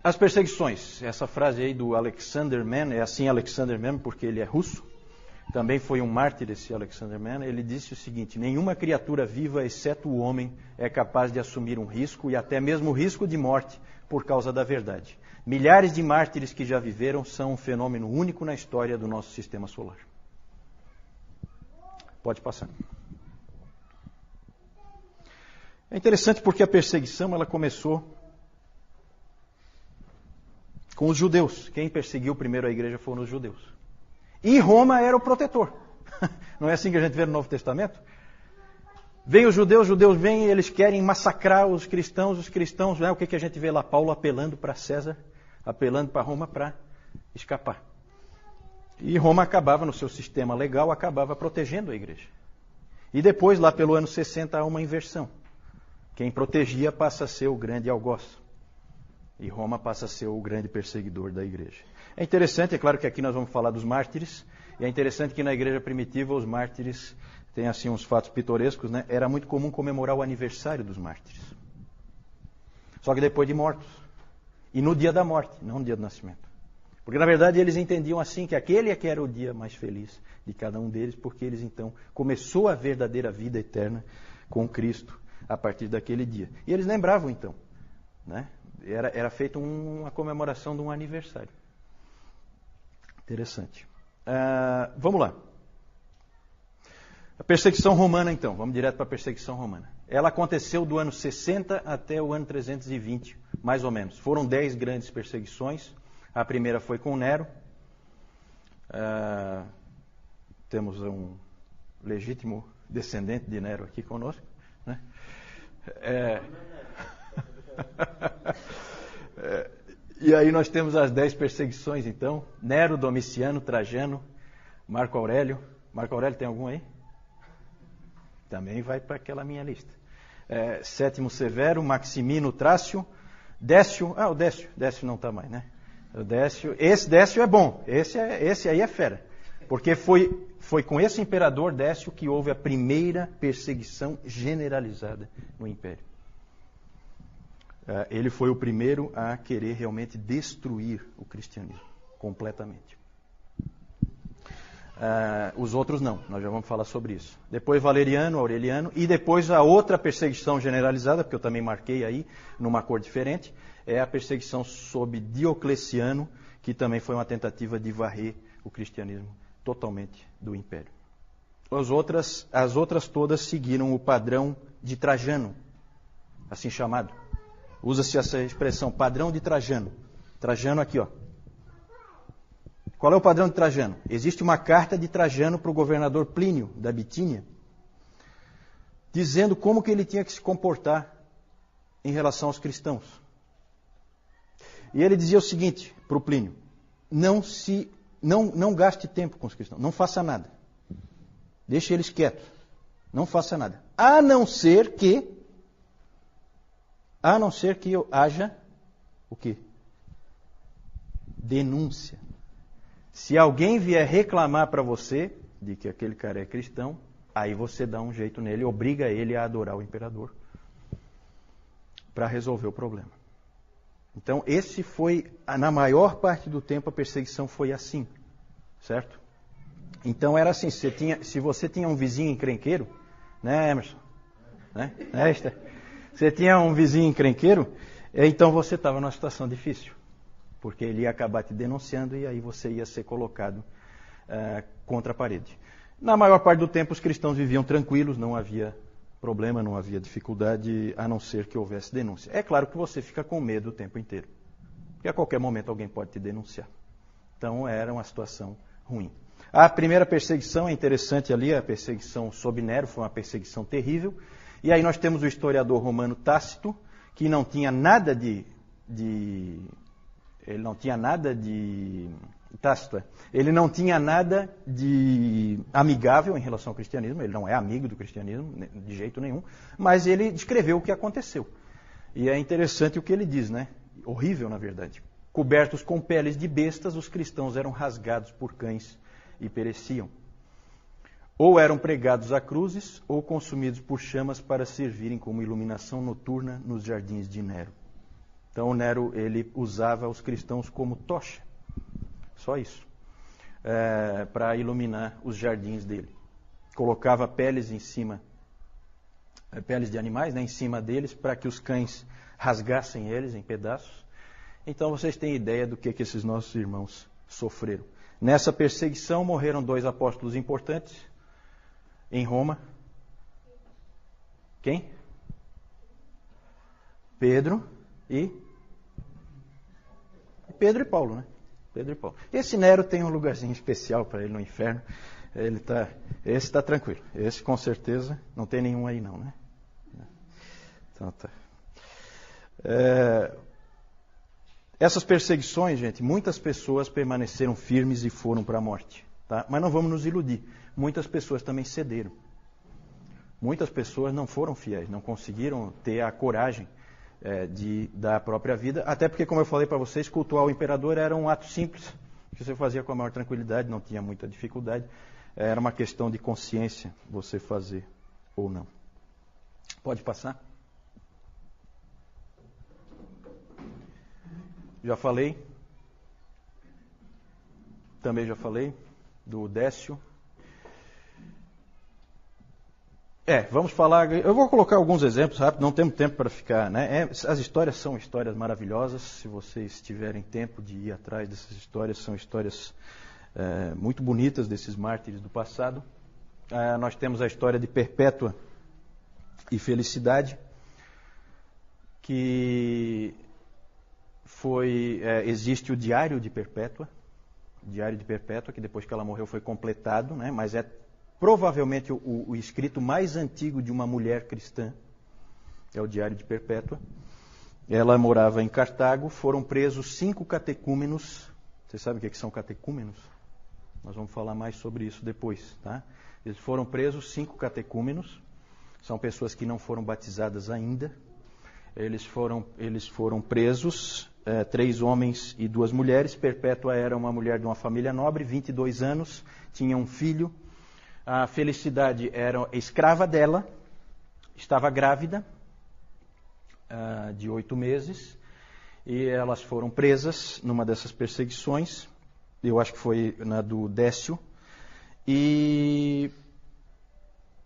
As perseguições. Essa frase aí do Alexander Mann, é assim Alexander Mann porque ele é russo. Também foi um mártir esse Alexander Mann. Ele disse o seguinte: nenhuma criatura viva, exceto o homem, é capaz de assumir um risco, e até mesmo o risco de morte, por causa da verdade. Milhares de mártires que já viveram são um fenômeno único na história do nosso sistema solar. Pode passar. É interessante porque a perseguição ela começou com os judeus. Quem perseguiu primeiro a igreja foram os judeus. E Roma era o protetor. Não é assim que a gente vê no Novo Testamento? Vem os judeus vêm e eles querem massacrar os cristãos, o que a gente vê lá? Paulo apelando para César, apelando para Roma para escapar. E Roma acabava, no seu sistema legal, acabava protegendo a igreja. E depois, lá pelo ano 60, há uma inversão. Quem protegia passa a ser o grande algoz. E Roma passa a ser o grande perseguidor da igreja. É interessante, é claro que aqui nós vamos falar dos mártires, e é interessante que na igreja primitiva os mártires têm assim uns fatos pitorescos, né? Era muito comum comemorar o aniversário dos mártires. Só que depois de mortos. E no dia da morte, não no dia do nascimento. Porque na verdade eles entendiam assim que aquele é que era o dia mais feliz de cada um deles, porque eles então começou a verdadeira vida eterna com Cristo a partir daquele dia. E eles lembravam então, né? Era feita uma comemoração de um aniversário. Interessante. Vamos lá. A perseguição romana, então. Vamos direto para a perseguição romana. Ela aconteceu do ano 60 até o ano 320, mais ou menos. Foram 10 grandes perseguições. A primeira foi com Nero. Temos um legítimo descendente de Nero aqui conosco, né? E aí nós temos as 10 perseguições, então. Nero, Domiciano, Trajano, Marco Aurélio. Marco Aurélio tem algum aí? Também vai para aquela minha lista. Sétimo Severo, Maximino, Trácio, Décio. O Décio. Décio não está mais, né? O Décio. Esse Décio é bom. Esse aí é fera. Porque foi com esse imperador Décio que houve a primeira perseguição generalizada no Império. Ele foi o primeiro a querer realmente destruir o cristianismo completamente. Os outros não, nós já vamos falar sobre isso. Depois Valeriano, Aureliano, e depois a outra perseguição generalizada, porque eu também marquei aí, numa cor diferente, é a perseguição sob Diocleciano, que também foi uma tentativa de varrer o cristianismo totalmente do império. As outras todas seguiram o padrão de Trajano, assim chamado. Usa-se essa expressão, padrão de Trajano. Trajano aqui, ó. Qual é o padrão de Trajano? Existe uma carta de Trajano para o governador Plínio, da Bitínia, dizendo como que ele tinha que se comportar em relação aos cristãos. E ele dizia o seguinte para o Plínio: não gaste tempo com os cristãos, não faça nada. Deixe eles quietos, não faça nada. A não ser que haja o quê? Denúncia. Se alguém vier reclamar para você de que aquele cara é cristão, aí você dá um jeito nele, obriga ele a adorar o imperador para resolver o problema. Então, esse foi, na maior parte do tempo, a perseguição foi assim, certo? Então, era assim, se você tinha um vizinho encrenqueiro, né, Emerson? Né? Você tinha um vizinho encrenqueiro, então você estava numa situação difícil, porque ele ia acabar te denunciando e aí você ia ser colocado contra a parede. Na maior parte do tempo, os cristãos viviam tranquilos, não havia problema, não havia dificuldade, a não ser que houvesse denúncia. É claro que você fica com medo o tempo inteiro, porque a qualquer momento alguém pode te denunciar. Então, era uma situação ruim. A primeira perseguição é interessante ali, a perseguição sob Nero, foi uma perseguição terrível. E aí nós temos o historiador romano Tácito, que não tinha nada de amigável em relação ao cristianismo, ele não é amigo do cristianismo, de jeito nenhum, mas ele descreveu o que aconteceu. E é interessante o que ele diz, né? Horrível, na verdade. Cobertos com peles de bestas, os cristãos eram rasgados por cães e pereciam. Ou eram pregados a cruzes, ou consumidos por chamas para servirem como iluminação noturna nos jardins de Nero. Então Nero, ele usava os cristãos como tocha, só isso, para iluminar os jardins dele. Colocava peles em cima, peles de animais, né, em cima deles, para que os cães rasgassem eles em pedaços. Então vocês têm ideia do que esses nossos irmãos sofreram. Nessa perseguição morreram 2 apóstolos importantes em Roma. Quem? Pedro e Paulo, né? Pedro e Paulo. Esse Nero tem um lugarzinho especial para ele no inferno. Esse está tranquilo. Esse com certeza não tem nenhum aí não, né? Então tá. Essas perseguições, gente, muitas pessoas permaneceram firmes e foram para a morte. Tá? Mas não vamos nos iludir. Muitas pessoas também cederam. Muitas pessoas não foram fiéis, não conseguiram ter a coragem de dar a própria vida. Até porque, como eu falei para vocês, cultuar o imperador era um ato simples, que você fazia com a maior tranquilidade, não tinha muita dificuldade. Era uma questão de consciência você fazer ou não. Pode passar? Já falei. Também já falei do Décio. Vamos falar. Eu vou colocar alguns exemplos rápidos, não temos tempo para ficar, né? As histórias são histórias maravilhosas. Se vocês tiverem tempo de ir atrás dessas histórias, são histórias muito bonitas desses mártires do passado. Nós temos a história de Perpétua e Felicidade, que existe o Diário de Perpétua. O Diário de Perpétua, que depois que ela morreu foi completado, né? Mas é provavelmente o escrito mais antigo de uma mulher cristã. É o Diário de Perpétua. Ela morava em Cartago. Foram presos 5 catecúmenos. Vocês sabem o que são catecúmenos? Nós vamos falar mais sobre isso depois, tá? Eles foram presos 5 catecúmenos. São pessoas que não foram batizadas ainda. Eles foram presos, 3 homens e 2 mulheres. Perpétua era uma mulher de uma família nobre, 22 anos, tinha um filho. A Felicidade era escrava dela, estava grávida de 8 meses, e elas foram presas numa dessas perseguições. Eu acho que foi na do Décio. E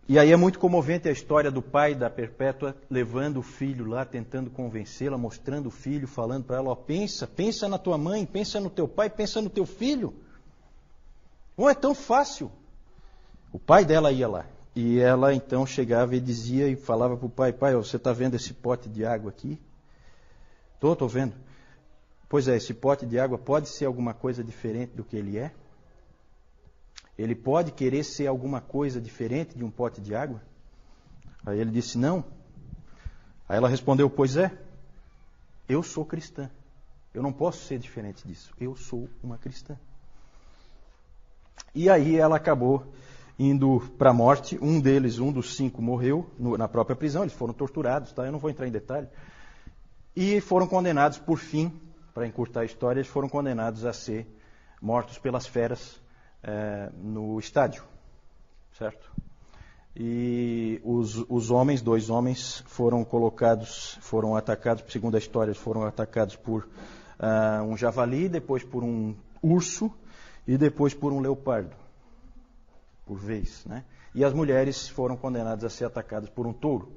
aí é muito comovente a história do pai da Perpétua levando o filho lá, tentando convencê-la, mostrando o filho, falando para ela, pensa na tua mãe, pensa no teu pai, pensa no teu filho. Não é tão fácil. O pai dela ia lá. E ela então chegava e dizia e falava para o pai, você está vendo esse pote de água aqui? Estou vendo. Pois é, esse pote de água pode ser alguma coisa diferente do que ele é? Ele pode querer ser alguma coisa diferente de um pote de água? Aí ele disse, não. Aí ela respondeu, pois é, eu sou cristã. Eu não posso ser diferente disso. Eu sou uma cristã. E aí ela acabou indo para a morte. Um dos 5 morreu na própria prisão. Eles foram torturados, tá? Eu não vou entrar em detalhe. E foram condenados, por fim, para encurtar a história, eles foram condenados a ser mortos pelas feras no estádio, certo? E os homens, 2 homens, foram atacados, segundo a história, foram atacados por um javali, depois por um urso e depois por um leopardo, por vez, né? E as mulheres foram condenadas a ser atacadas por um touro.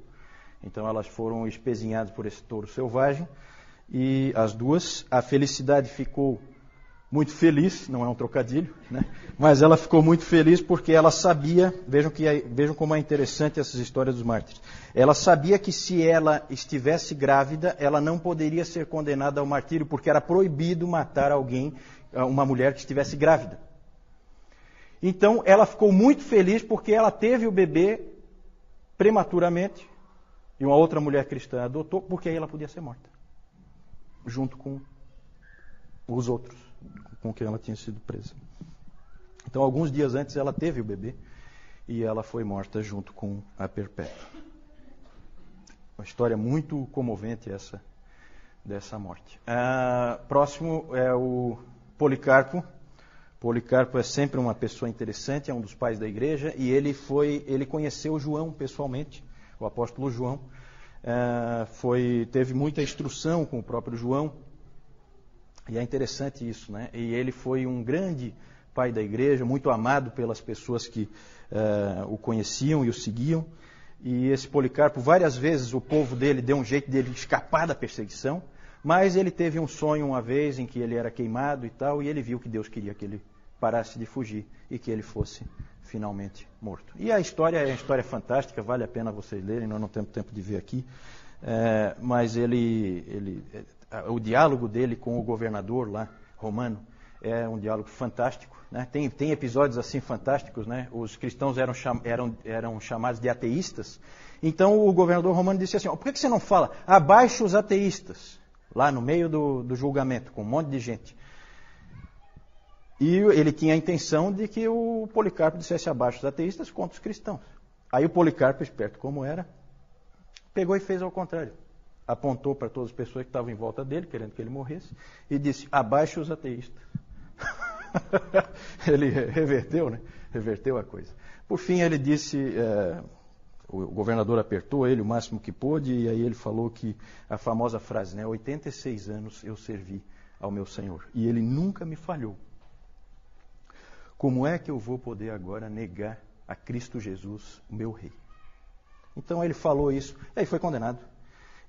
Então elas foram espezinhadas por esse touro selvagem, e as 2, a Felicidade ficou muito feliz, não é um trocadilho, né? Mas ela ficou muito feliz porque ela sabia, vejam como é interessante essas histórias dos mártires. Ela sabia que se ela estivesse grávida, ela não poderia ser condenada ao martírio, porque era proibido matar uma mulher que estivesse grávida. Então ela ficou muito feliz porque ela teve o bebê prematuramente, e uma outra mulher cristã adotou, porque aí ela podia ser morta, junto com os outros com quem ela tinha sido presa. Então, alguns dias antes, ela teve o bebê e ela foi morta junto com a Perpétua. Uma história muito comovente essa dessa morte. Próximo é o Policarpo. Policarpo é sempre uma pessoa interessante, é um dos pais da igreja, e ele conheceu João pessoalmente, o apóstolo João. teve muita instrução com o próprio João. E é interessante isso, né? E ele foi um grande pai da igreja, muito amado pelas pessoas que o conheciam e o seguiam. E esse Policarpo, várias vezes o povo dele deu um jeito dele escapar da perseguição, mas ele teve um sonho uma vez em que ele era queimado e tal, e ele viu que Deus queria que ele parasse de fugir e que ele fosse finalmente morto. E a história é uma história fantástica, vale a pena vocês lerem, nós não temos tempo de ver aqui, mas o diálogo dele com o governador lá, romano, é um diálogo fantástico. Né? Tem episódios assim fantásticos, né? Os cristãos eram chamados de ateístas. Então o governador romano disse assim: por que você não fala abaixo os ateístas? Lá no meio do julgamento, com um monte de gente. E ele tinha a intenção de que o Policarpo dissesse abaixo os ateístas contra os cristãos. Aí o Policarpo, esperto como era, pegou e fez ao contrário. Apontou para todas as pessoas que estavam em volta dele, querendo que ele morresse, e disse: abaixo os ateístas. Ele reverteu, né? Reverteu a coisa. Por fim, ele disse, o governador apertou ele o máximo que pôde, e aí ele falou que a famosa frase, né? 86 anos eu servi ao meu Senhor, e ele nunca me falhou. Como é que eu vou poder agora negar a Cristo Jesus, o meu rei? Então ele falou isso, e aí foi condenado.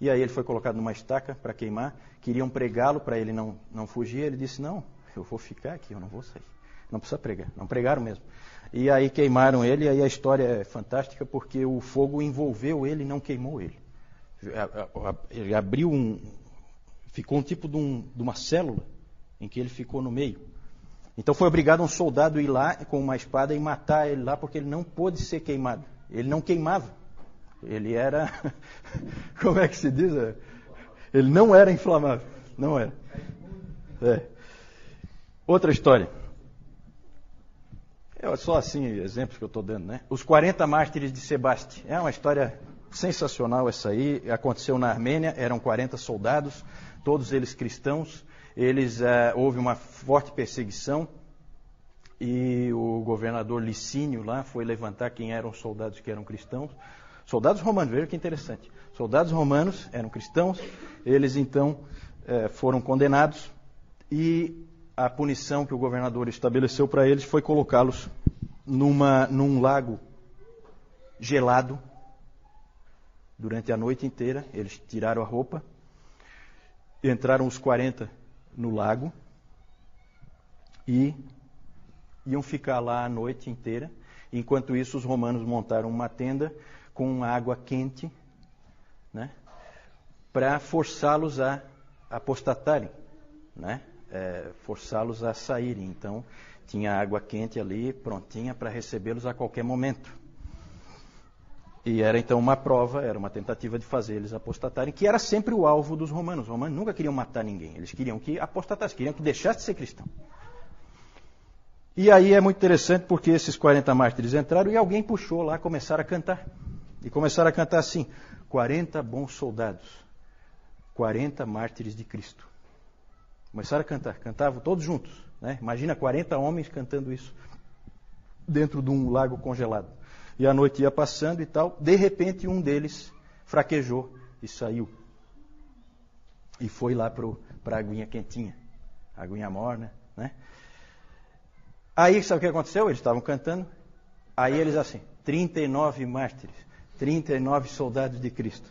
E aí ele foi colocado numa estaca para queimar, queriam pregá-lo para ele não fugir, ele disse: não, eu vou ficar aqui, eu não vou sair. Não precisa pregar. Não pregaram mesmo. E aí queimaram ele, e aí a história é fantástica porque o fogo envolveu ele e não queimou ele. Ele abriu ficou um tipo de uma célula em que ele ficou no meio. Então foi obrigado um soldado a ir lá com uma espada e matar ele lá, porque ele não pôde ser queimado. Ele não queimava. Ele era, como é que se diz? Ele não era inflamável. Não era. Outra história. Só assim, exemplos que eu estou dando, né? Os 40 mártires de Sebaste. É uma história sensacional essa aí. Aconteceu na Armênia, eram 40 soldados, todos eles cristãos. Houve uma forte perseguição e o governador Licínio lá foi levantar quem eram os soldados que eram cristãos. Soldados romanos, veja que interessante. Soldados romanos eram cristãos, eles então foram condenados e a punição que o governador estabeleceu para eles foi colocá-los num lago gelado durante a noite inteira. Eles tiraram a roupa, entraram os 40 no lago e iam ficar lá a noite inteira. Enquanto isso, os romanos montaram uma tenda com água quente, né, para forçá-los a apostatarem, né? Forçá-los a saírem. Então, tinha água quente ali, prontinha para recebê-los a qualquer momento. E era então uma prova, era uma tentativa de fazer eles apostatarem, que era sempre o alvo dos romanos. Os romanos nunca queriam matar ninguém, eles queriam que apostatassem, queriam que deixasse de ser cristão. E aí é muito interessante porque esses 40 mártires entraram e alguém puxou lá, começaram a cantar. E começaram a cantar assim: 40 bons soldados, 40 mártires de Cristo. Começaram a cantar, cantavam todos juntos, né? Imagina 40 homens cantando isso dentro de um lago congelado. E a noite ia passando e tal, de repente um deles fraquejou e saiu. E foi lá para a aguinha quentinha, a aguinha morna, né? Aí sabe o que aconteceu? Eles estavam cantando, aí eles assim, 39 mártires, 39 soldados de Cristo.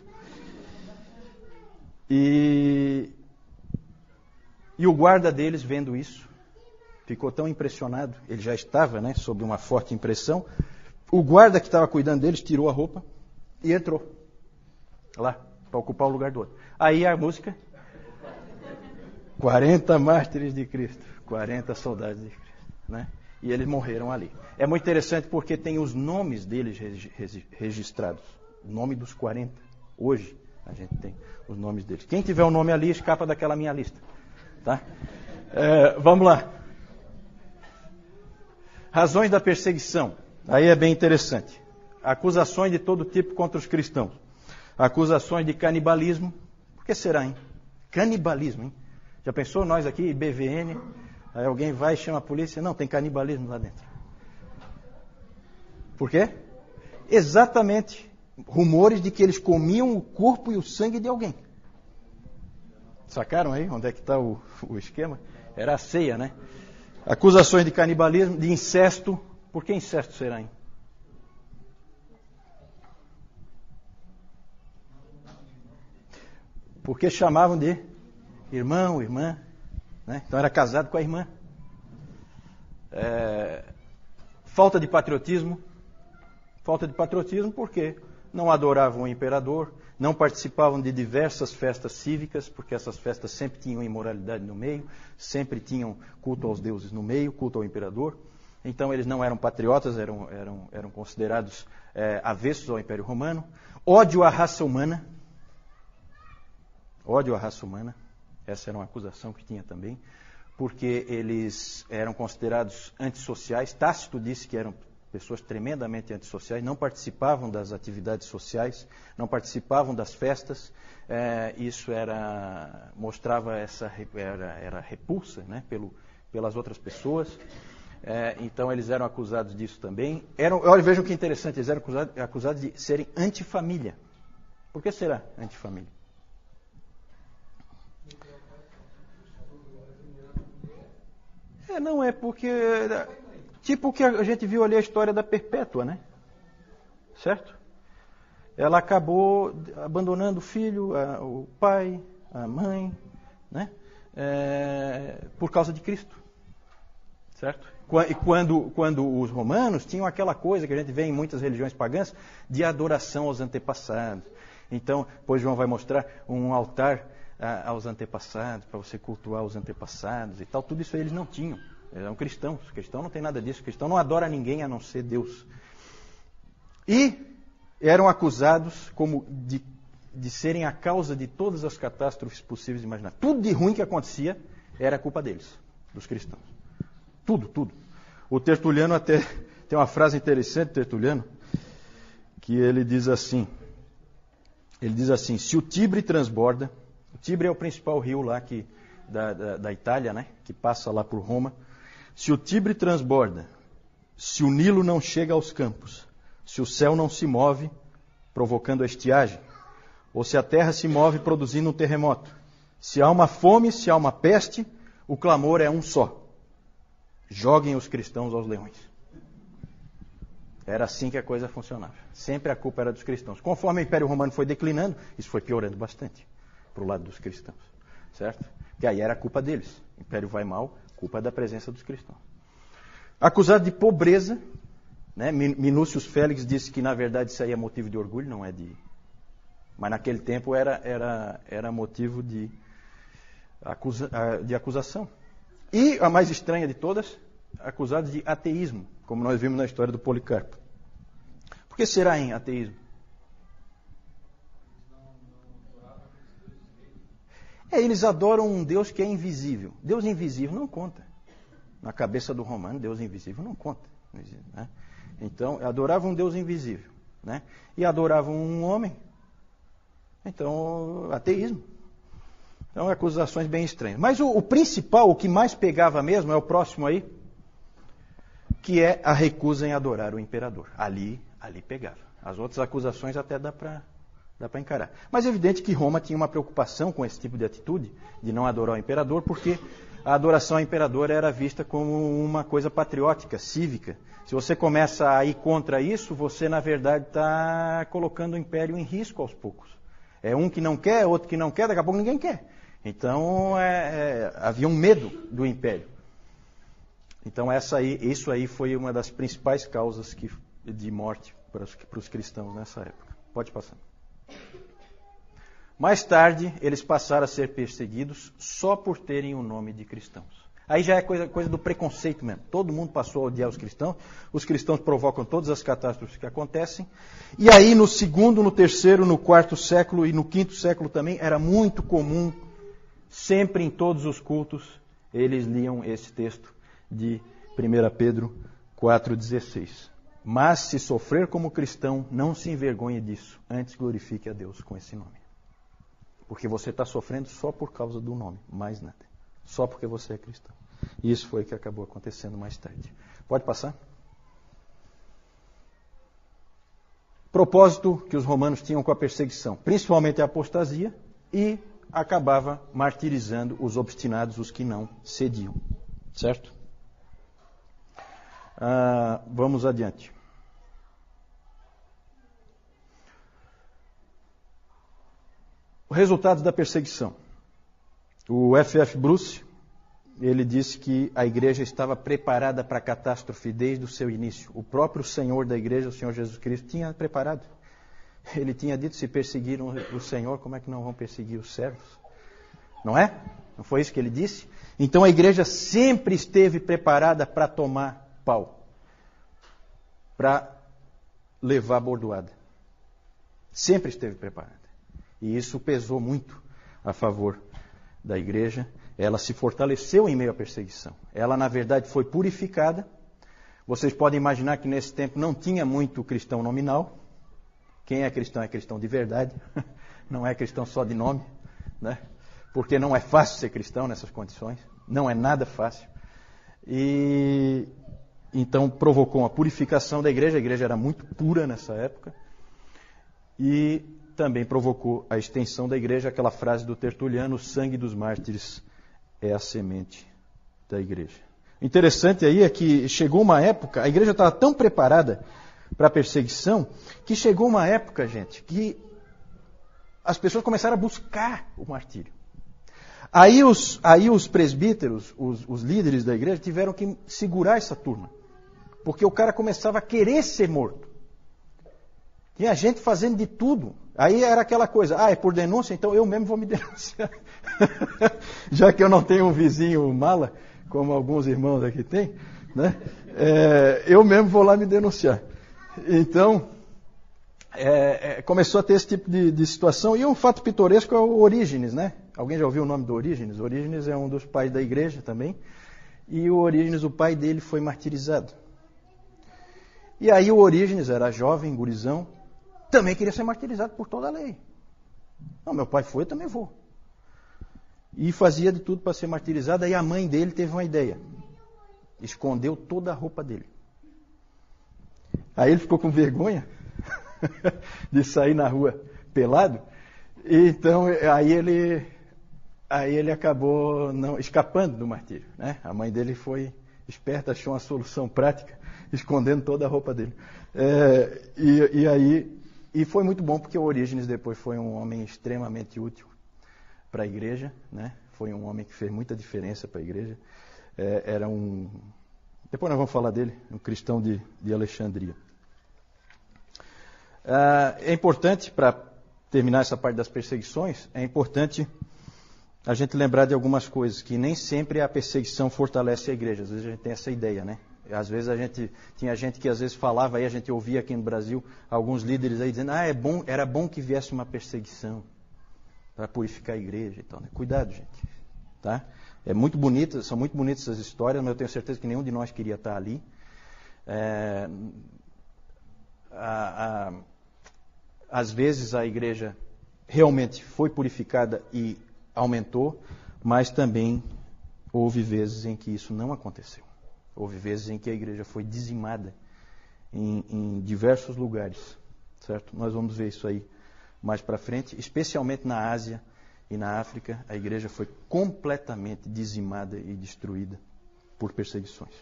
E o guarda deles, vendo isso, ficou tão impressionado, ele já estava, né, sob uma forte impressão. O guarda que estava cuidando deles tirou a roupa e entrou lá, para ocupar o lugar do outro. Aí a música, 40 mártires de Cristo, 40 soldados de Cristo, né? E eles morreram ali. É muito interessante porque tem os nomes deles registrados, o nome dos 40. Hoje a gente tem os nomes deles. Quem tiver o nome ali, escapa daquela minha lista. Tá? Vamos lá. Razões da perseguição. Aí é bem interessante. Acusações de todo tipo contra os cristãos. Acusações de canibalismo. Por que será, hein? Canibalismo, hein? Já pensou nós aqui, BVN, aí alguém vai e chama a polícia? Não, tem canibalismo lá dentro. Por quê? Exatamente rumores de que eles comiam o corpo e o sangue de alguém. Sacaram aí onde é que está o esquema? Era a ceia, né? Acusações de canibalismo, de incesto. Por que incesto será, hein? Porque chamavam de irmão, irmã, né? Então era casado com a irmã. Falta de patriotismo. Falta de patriotismo porque não adoravam o imperador, não participavam de diversas festas cívicas, porque essas festas sempre tinham imoralidade no meio, sempre tinham culto aos deuses no meio, culto ao imperador. Então eles não eram patriotas, eram considerados avessos ao Império Romano. Ódio à raça humana. Ódio à raça humana. Essa era uma acusação que tinha também, porque eles eram considerados antissociais. Tácito disse que eram pessoas tremendamente antissociais, não participavam das atividades sociais, não participavam das festas. Isso mostrava era repulsa, né, pelas outras pessoas. Então eles eram acusados disso também. Olha, vejam que interessante, eles eram acusados de serem antifamília. Por que será antifamília? Não é porque... Tipo o que a gente viu ali a história da Perpétua, né? Certo? Ela acabou abandonando o filho, o pai, a mãe, né? Por causa de Cristo. Certo? E quando os romanos tinham aquela coisa que a gente vê em muitas religiões pagãs, de adoração aos antepassados. Então, depois João vai mostrar um altar aos antepassados, para você cultuar os antepassados e tal. Tudo isso aí eles não tinham. Eles eram cristãos. O cristão não tem nada disso. O cristão não adora ninguém a não ser Deus. E eram acusados de serem a causa de todas as catástrofes possíveis e imagináveis. Tudo de ruim que acontecia era culpa deles, dos cristãos. Tudo. O Tertuliano até tem uma frase interessante, Tertuliano, que ele diz assim, se o Tibre transborda, o Tibre é o principal rio lá da Itália, né, que passa lá por Roma. Se o Tibre transborda, se o Nilo não chega aos campos, se o céu não se move, provocando a estiagem, ou se a terra se move produzindo um terremoto, se há uma fome, se há uma peste, o clamor é um só. Joguem os cristãos aos leões. Era assim que a coisa funcionava. Sempre a culpa era dos cristãos. Conforme o Império Romano foi declinando, isso foi piorando bastante para o lado dos cristãos. Certo? Porque aí era a culpa deles. O Império vai mal, culpa da presença dos cristãos. Acusado de pobreza, né? Minúcio Félix disse que na verdade isso aí é motivo de orgulho, não é de... Mas naquele tempo era motivo de acusação. E a mais estranha de todas, acusado de ateísmo, como nós vimos na história do Policarpo. Por que será em ateísmo? Eles adoram um Deus que é invisível. Deus invisível não conta. Na cabeça do romano, Deus invisível não conta. Né? Então, adoravam um Deus invisível. Né? E adoravam um homem. Então, ateísmo. Então, acusações bem estranhas. Mas o principal, o que mais pegava mesmo, é o próximo aí, que é a recusa em adorar o imperador. Ali pegava. As outras acusações até dá para encarar. Mas é evidente que Roma tinha uma preocupação com esse tipo de atitude, de não adorar o imperador, porque a adoração ao imperador era vista como uma coisa patriótica, cívica. Se você começa a ir contra isso, você, na verdade, está colocando o império em risco aos poucos. É um que não quer, outro que não quer, daqui a pouco ninguém quer. Então, havia um medo do império. Então, isso aí foi uma das principais causas de morte para os cristãos nessa época. Pode passar. Mais tarde, eles passaram a ser perseguidos só por terem o nome de cristãos. Aí já é coisa do preconceito mesmo. Todo mundo passou a odiar os cristãos provocam todas as catástrofes que acontecem. E aí, no segundo, no terceiro, no quarto século e no quinto século também, era muito comum, sempre em todos os cultos, eles liam esse texto de 1 Pedro 4,16. Mas se sofrer como cristão, não se envergonhe disso, antes glorifique a Deus com esse nome. Porque você está sofrendo só por causa do nome, mais nada. Só porque você é cristão. E isso foi o que acabou acontecendo mais tarde. Pode passar? propósito que os romanos tinham com a perseguição, principalmente a apostasia, e acabava martirizando os obstinados, os que não cediam. Certo? Vamos adiante. Resultados da perseguição. O F.F. Bruce, ele disse que a igreja estava preparada para a catástrofe desde o seu início. O próprio Senhor da igreja, o Senhor Jesus Cristo, tinha preparado. Ele tinha dito, se perseguiram o Senhor, como é que não vão perseguir os servos? Não é? Não foi isso que ele disse? Então a igreja sempre esteve preparada para tomar pau, para levar bordoada. Sempre esteve preparada. E isso pesou muito a favor da igreja. Ela se fortaleceu em meio à perseguição. Ela, na verdade, foi purificada. Vocês podem imaginar que nesse tempo não tinha muito cristão nominal. Quem é cristão de verdade. Não é cristão só de nome, né? Porque não é fácil ser cristão nessas condições. Não é nada fácil. E então provocou uma purificação da igreja. A igreja era muito pura nessa época. E também provocou a extensão da igreja, aquela frase do Tertuliano, o sangue dos mártires é a semente da igreja. O interessante aí é que chegou uma época, a igreja estava tão preparada para a perseguição, que chegou uma época, gente, que as pessoas começaram a buscar o martírio. Aí os presbíteros, os líderes da igreja, tiveram que segurar essa turma, porque o cara começava a querer ser morto. Tinha gente fazendo de tudo. Aí era aquela coisa, é por denúncia, então eu mesmo vou me denunciar. Já que eu não tenho um vizinho mala, como alguns irmãos aqui têm, né? Eu mesmo vou lá me denunciar. Então, começou a ter esse tipo de situação. E um fato pitoresco é o Orígenes, né? Alguém já ouviu o nome do Orígenes? Orígenes é um dos pais da igreja também. E o Orígenes, o pai dele, foi martirizado. E aí o Orígenes era jovem, gurizão, também queria ser martirizado por toda a lei. Não, meu pai foi, eu também vou. E fazia de tudo para ser martirizado. Aí a mãe dele teve uma ideia. Escondeu toda a roupa dele. Aí ele ficou com vergonha de sair na rua pelado. E então aí ele acabou escapando do martírio, né? A mãe dele foi esperta, achou uma solução prática, escondendo toda a roupa dele. E foi muito bom, porque o Orígenes depois foi um homem extremamente útil para a igreja, né? Foi um homem que fez muita diferença para a igreja. Depois nós vamos falar dele, um cristão de Alexandria. É importante, para terminar essa parte das perseguições, é importante a gente lembrar de algumas coisas, que nem sempre a perseguição fortalece a igreja. Às vezes a gente tem essa ideia, né? Às vezes tinha gente que às vezes falava, aí a gente ouvia aqui no Brasil, alguns líderes aí dizendo, era bom que viesse uma perseguição para purificar a igreja e tal, né? Cuidado, gente. Tá? São muito bonitas essas histórias, mas eu tenho certeza que nenhum de nós queria estar ali. Às vezes a igreja realmente foi purificada e aumentou, mas também houve vezes em que isso não aconteceu. Houve vezes em que a igreja foi dizimada em diversos lugares, certo? Nós vamos ver isso aí mais para frente, especialmente na Ásia e na África, a igreja foi completamente dizimada e destruída por perseguições.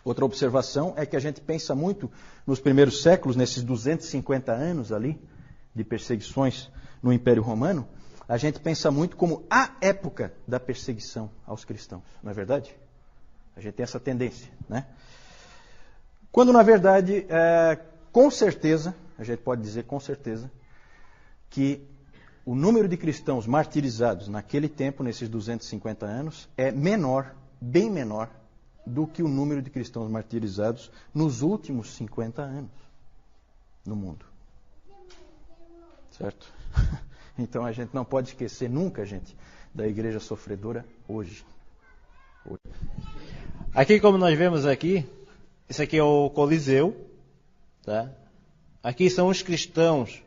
Outra observação é que a gente pensa muito nos primeiros séculos, nesses 250 anos ali de perseguições no Império Romano, a gente pensa muito como a época da perseguição aos cristãos, não é verdade? A gente tem essa tendência, né? Quando, na verdade, com certeza, a gente pode dizer com certeza, que o número de cristãos martirizados naquele tempo, nesses 250 anos, é menor, bem menor, do que o número de cristãos martirizados nos últimos 50 anos no mundo. Certo? Então a gente não pode esquecer nunca, gente, da igreja sofredora hoje. Aqui, como nós vemos aqui, esse aqui é o Coliseu, tá? Aqui são os cristãos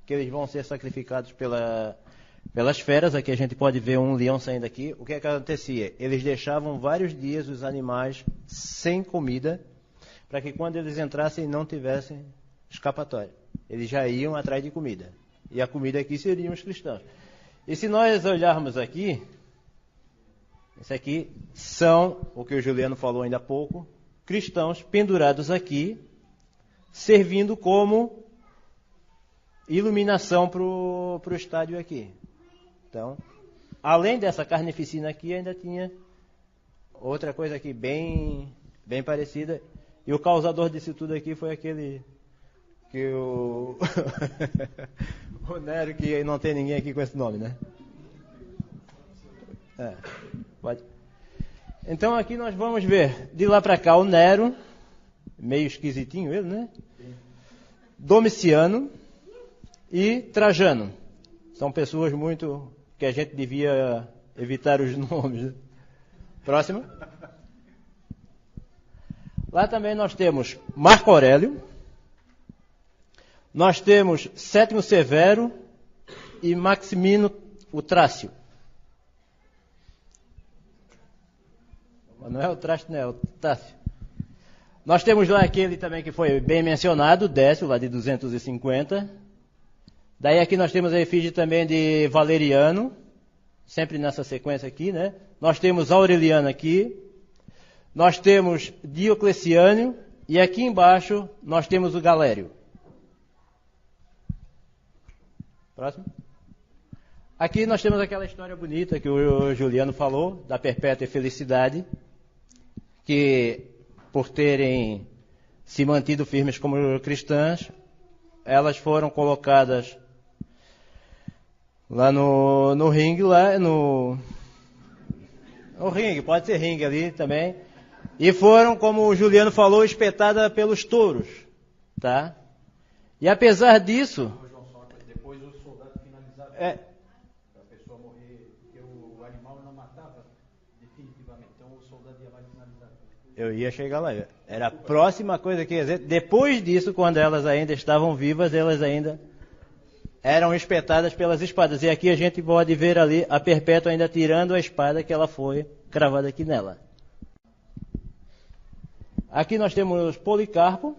que eles vão ser sacrificados pelas feras. Aqui a gente pode ver um leão saindo aqui. O que é que acontecia? Eles deixavam vários dias os animais sem comida, para que quando eles entrassem não tivessem escapatória. Eles já iam atrás de comida. E a comida aqui seriam os cristãos. E se nós olharmos aqui, esse aqui são, o que o Juliano falou ainda há pouco, cristãos pendurados aqui, servindo como iluminação para o estádio aqui. Então, além dessa carnificina aqui, ainda tinha outra coisa aqui bem parecida. E o causador disso tudo aqui foi aquele que o o Nero, que não tem ninguém aqui com esse nome, né? Pode. Então aqui nós vamos ver, de lá para cá, o Nero, meio esquisitinho ele, né? Domiciano e Trajano. São pessoas muito que a gente devia evitar os nomes. Né? Próximo. Lá também nós temos Marco Aurélio, nós temos Sétimo Severo e Maximino o Trácio. Não é o Trácio, não é o Tácio. Nós temos lá aquele também que foi bem mencionado, Décio, lá de 250. Daí aqui nós temos a efígie também de Valeriano, sempre nessa sequência aqui, né? Nós temos Aureliano aqui. Nós temos Diocleciano e aqui embaixo nós temos o Galério. Próximo. Aqui nós temos aquela história bonita que o Juliano falou, da perpétua felicidade, que por terem se mantido firmes como cristãs, elas foram colocadas lá no ringue, lá no ringue, pode ser ringue ali também. E foram, como o Juliano falou, espetadas pelos touros, tá? E apesar disso... Depois o soldado finalizava. A pessoa morrer, porque o animal não matava definitivamente. Então o soldado ia lá e finalizava. Eu ia chegar lá. Era a próxima coisa que ia dizer. Depois disso, quando elas ainda estavam vivas, elas ainda eram espetadas pelas espadas. E aqui a gente pode ver ali a Perpétua ainda tirando a espada que ela foi cravada aqui nela. Aqui nós temos Policarpo.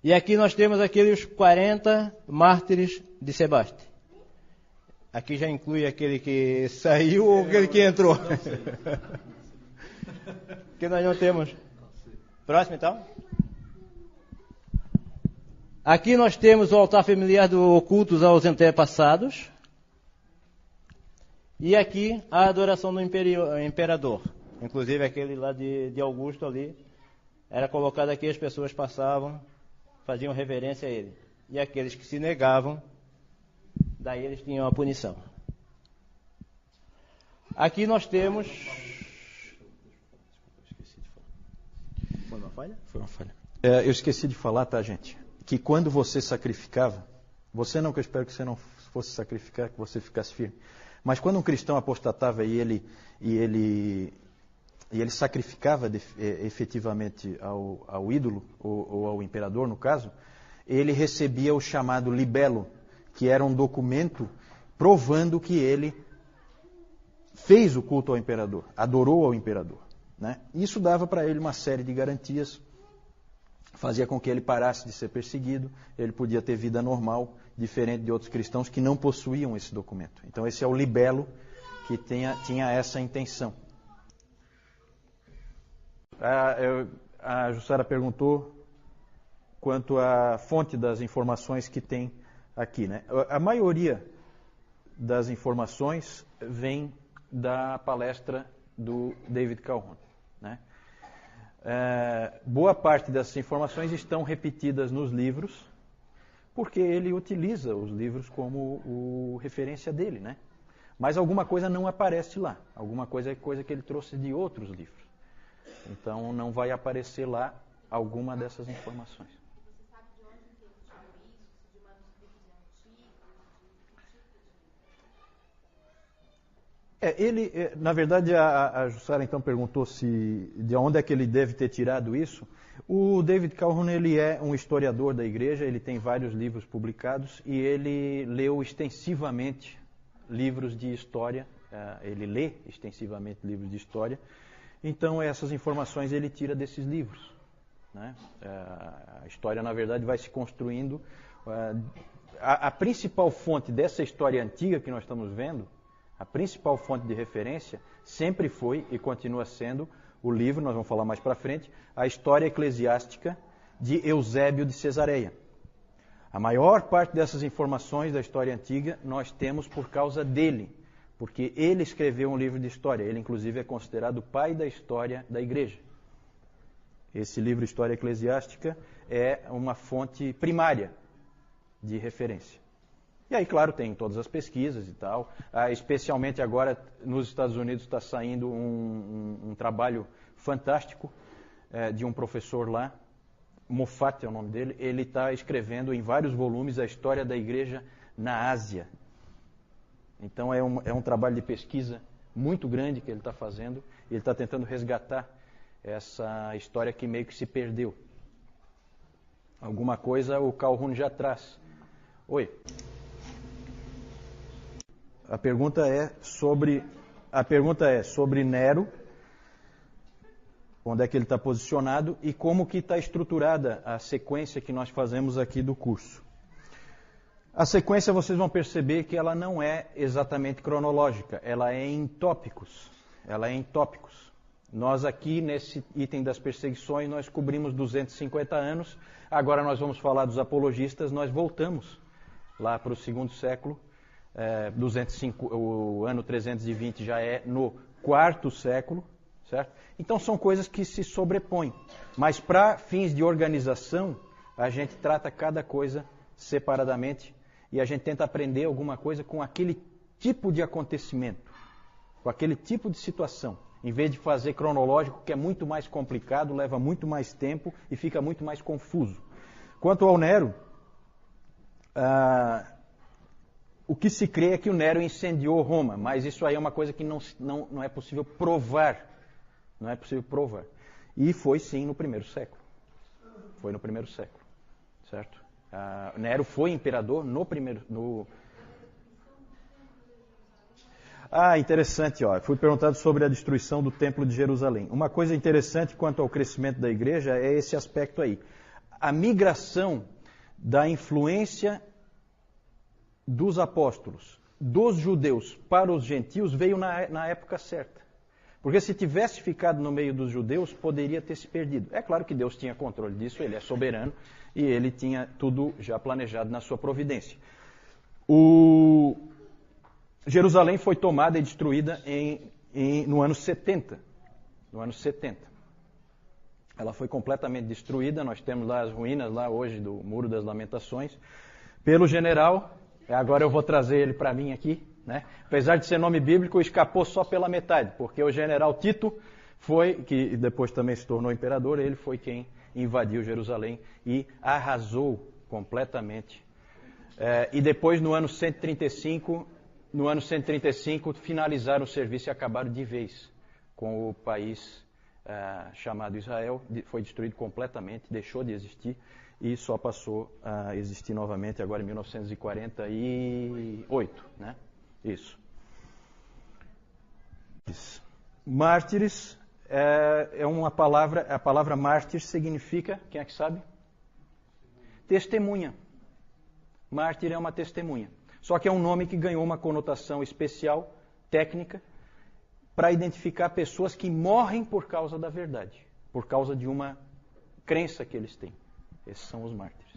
E aqui nós temos aqueles 40 mártires de Sebaste. Aqui já inclui aquele que saiu ou aquele que entrou. Que nós não temos. Próximo então. Aqui nós temos o altar familiar do cultos aos antepassados. E aqui a adoração do imperador. Inclusive aquele lá de Augusto ali. Era colocado aqui, as pessoas passavam, faziam reverência a ele. E aqueles que se negavam, daí eles tinham a punição. Aqui nós temos... Foi uma falha? Foi uma falha. Eu esqueci de falar, tá, gente? Que quando você sacrificava, você não, que eu espero que você não fosse sacrificar, que você ficasse firme. Mas quando um cristão apostatava e ele sacrificava efetivamente ao ídolo, ou ao imperador, no caso, ele recebia o chamado libelo, que era um documento provando que ele fez o culto ao imperador, adorou ao imperador. Né? Isso dava para ele uma série de garantias, fazia com que ele parasse de ser perseguido, ele podia ter vida normal, diferente de outros cristãos que não possuíam esse documento. Então esse é o libelo que tinha essa intenção. A Jussara perguntou quanto à fonte das informações que tem aqui. Né? A maioria das informações vem da palestra do David Calhoun. Né? Boa parte dessas informações estão repetidas nos livros, porque ele utiliza os livros como referência dele. Né? Mas alguma coisa não aparece lá, alguma coisa é coisa que ele trouxe de outros livros. Então não vai aparecer lá alguma dessas informações. Você sabe de onde ele tirou isso? De manuscritos antigos? Na verdade, a Jussara então perguntou de onde é que ele deve ter tirado isso. O David Calhoun, ele é um historiador da igreja, ele tem vários livros publicados e ele leu extensivamente livros de história, ele lê extensivamente livros de história. Então, essas informações ele tira desses livros. né? A história, na verdade, vai se construindo. A principal fonte dessa história antiga que nós estamos vendo, a principal fonte de referência, sempre foi e continua sendo o livro, nós vamos falar mais para frente, a História Eclesiástica de Eusébio de Cesareia. A maior parte dessas informações da história antiga nós temos por causa dele, porque ele escreveu um livro de história. Ele, inclusive, é considerado o pai da história da igreja. Esse livro, História Eclesiástica, é uma fonte primária de referência. E aí, claro, tem todas as pesquisas e tal. Especialmente agora, nos Estados Unidos, está saindo um trabalho fantástico de um professor lá, Moffat é o nome dele. Ele está escrevendo em vários volumes a história da igreja na Ásia. Então é um trabalho de pesquisa muito grande que ele está fazendo. Ele está tentando resgatar essa história que meio que se perdeu. Alguma coisa o Calhoun já traz. Oi. A pergunta é sobre Nero, onde é que ele está posicionado e como que está estruturada a sequência que nós fazemos aqui do curso. A sequência, vocês vão perceber que ela não é exatamente cronológica, ela é em tópicos. Nós aqui, nesse item das perseguições, nós cobrimos 250 anos, agora nós vamos falar dos apologistas, nós voltamos lá para o segundo século, o ano 320 já é no quarto século, certo? Então são coisas que se sobrepõem, mas para fins de organização, a gente trata cada coisa separadamente e a gente tenta aprender alguma coisa com aquele tipo de acontecimento, com aquele tipo de situação, em vez de fazer cronológico, que é muito mais complicado, leva muito mais tempo e fica muito mais confuso. Quanto ao Nero, o que se crê é que o Nero incendiou Roma, mas isso aí é uma coisa que não é possível provar. Não é possível provar. E foi sim no primeiro século. Foi no primeiro século, certo? Nero foi imperador no primeiro... interessante, ó. Fui perguntado sobre a destruição do Templo de Jerusalém. Uma coisa interessante quanto ao crescimento da igreja é esse aspecto aí. A migração da influência dos apóstolos, dos judeus para os gentios, veio na época certa. Porque se tivesse ficado no meio dos judeus, poderia ter se perdido. É claro que Deus tinha controle disso, ele é soberano e ele tinha tudo já planejado na sua providência. Jerusalém foi tomada e destruída no ano 70. No ano 70. Ela foi completamente destruída, nós temos lá as ruínas lá hoje do Muro das Lamentações, pelo general, agora eu vou trazer ele para mim aqui, né? Apesar de ser nome bíblico, escapou só pela metade, porque o general Tito que depois também se tornou imperador, ele foi quem invadiu Jerusalém e arrasou completamente. E depois, no ano 135, finalizaram o serviço e acabaram de vez com o país chamado Israel. Foi destruído completamente, deixou de existir e só passou a existir novamente agora em 1948, né? Isso. Mártires é uma palavra, a palavra mártir significa, quem é que sabe? Testemunha. Mártir é uma testemunha. Só que é um nome que ganhou uma conotação especial, técnica, para identificar pessoas que morrem por causa da verdade, por causa de uma crença que eles têm. Esses são os mártires.